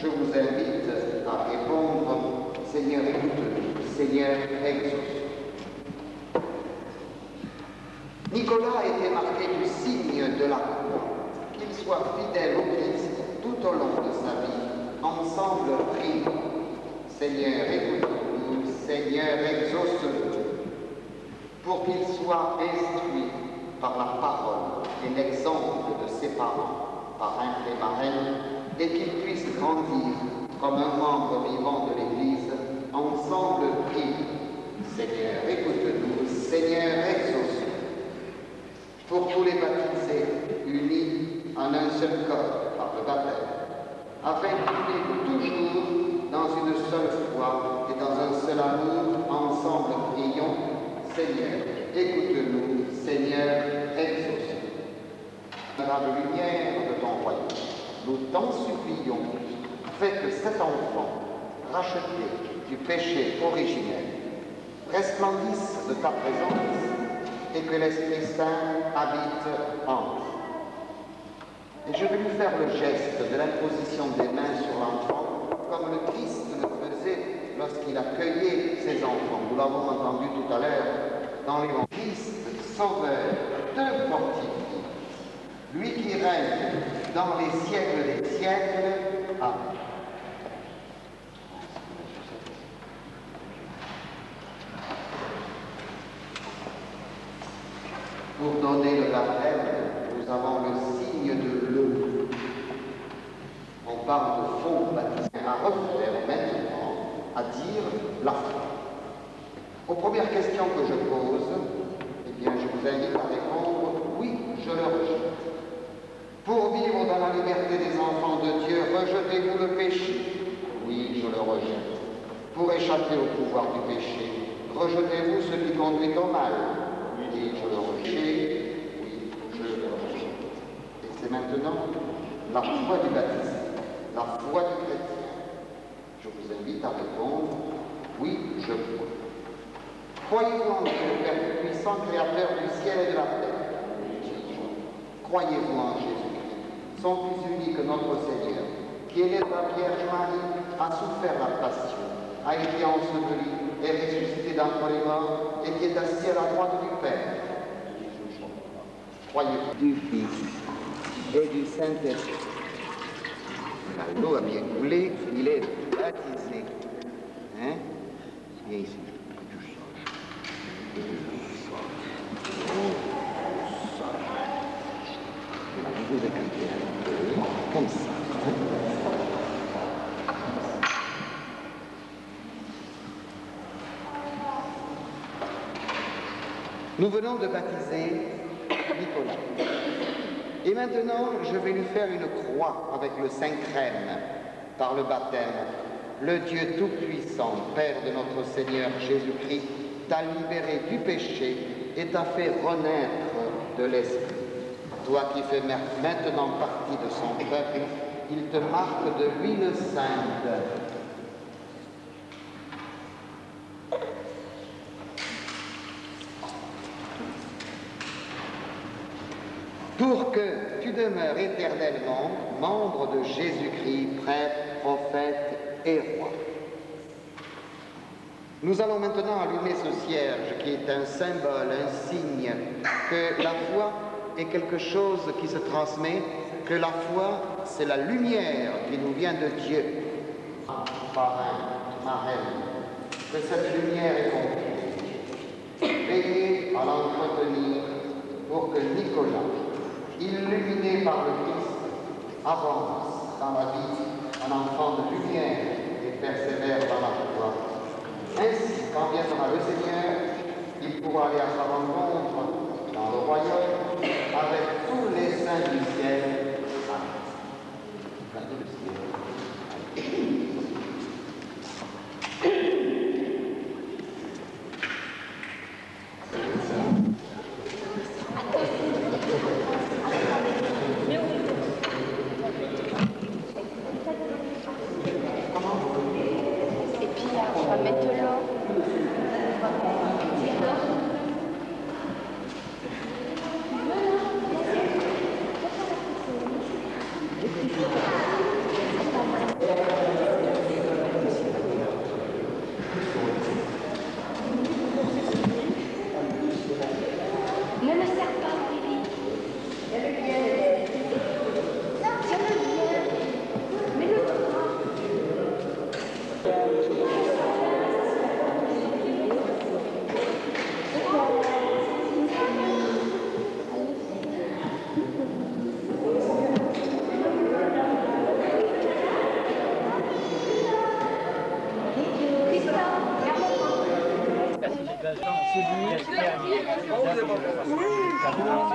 Je vous invite à répondre, Seigneur, écoute-nous, Seigneur, exauce. Nicolas a été marqué du signe de la croix. Qu'il soit fidèle au Christ tout au long de sa vie. Ensemble, prions. Seigneur, écoute-nous, Seigneur, exauce-nous, pour qu'il soit instruit par la parole et l'exemple de ses parents, parrains et marraines, et qu'il puisse grandir comme un membre vivant de l'Église. Ensemble, prions. Seigneur, écoute-nous, Seigneur, exauce-nous, pour tous les baptisés unis en un seul corps par le baptême, afin qu'ils vivent toujours dans une seule foi et dans un seul amour. Ensemble, prions. Seigneur, écoute-nous, Seigneur, exauce-nous. Dans la lumière de ton royaume, nous t'en supplions, fais que cet enfant, racheté du péché originel, resplendisse de ta présence et que l'Esprit Saint habite en nous. Et je vais lui faire le geste de l'imposition des mains sur l'enfant, comme le Christ le faisait lorsqu'il accueillait ses enfants. Nous l'avons entendu tout à l'heure dans l'évangile. Christ, sauveur, te fortifie, lui qui règne dans les siècles des siècles. Amen. Pour donner le baptême, nous avons le signe de l'eau. On parle de faux baptême. À refaire maintenant, à dire la foi. Aux premières questions que je pose, eh bien, je vous invite à répondre oui, je le rejette. Pour vivre dans la liberté des enfants de Dieu, rejetez-vous le péché? Oui, je le rejette. Pour échapper au pouvoir du péché, rejetez-vous ce qui conduit au mal? Oui, je le rejette. Oui, je le rejette. Et c'est maintenant la foi du baptisé, la foi du chrétien. Je vous invite à répondre oui, je crois. Croyez-vous en Dieu, le Père puissant, créateur du ciel et de la terre? Croyez-vous en Jésus-Christ, son Fils unique, notre Seigneur, qui est né de la Vierge Marie, a souffert la passion, a été enseveli, est ressuscité d'entre les morts et qui est assis à la droite du Père? Croyez-vous du Fils et du Saint-Esprit? L'eau a bien coulé, il est baptisé. Hein? Viens ici. Vous écoutez un peu, comme ça. Nous venons de baptiser Nicolas. Et maintenant, je vais lui faire une croix avec le Saint-Crème par le baptême. Le Dieu Tout-Puissant, Père de notre Seigneur Jésus-Christ, t'a libéré du péché et t'a fait renaître de l'Esprit. Toi qui fais maintenant partie de son peuple, il te marque de l'huile sainte. Pour que tu demeures éternellement membre de Jésus-Christ, prêtre, prophète et roi. Nous allons maintenant allumer ce cierge qui est un symbole, un signe que la foi est quelque chose qui se transmet, que la foi c'est la lumière qui nous vient de Dieu. Parrain, marraine, que cette lumière est complète. Veillez à l'entretenir pour que Nicolas, illuminé par le Christ, avance dans la vie, un enfant de lumière et persévère dans la foi. Ainsi, quand viendra le Seigneur, il pourra aller à sa rencontre dans le royaume avec tous les saints du ciel. Amen.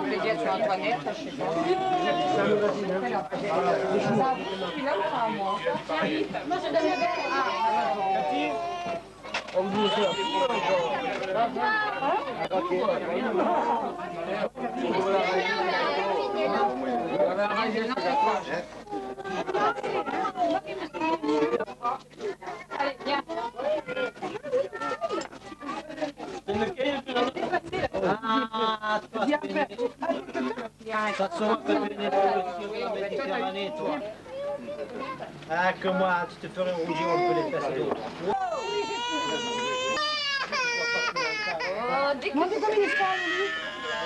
veux dire sur Antoinette, je sais pas. Moi, je donne allez, viens. Ah, toi, ça te sauve un peu de la Méditerranée, toi. Ah, que moi, tu te ferais rougir un peu les fesses d'eau. Moi, c'est comme une histoire, lui.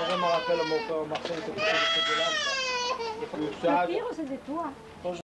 Je me rappelle mon frère Marcel, qui était de là. Le pire, c'était toi. Quand je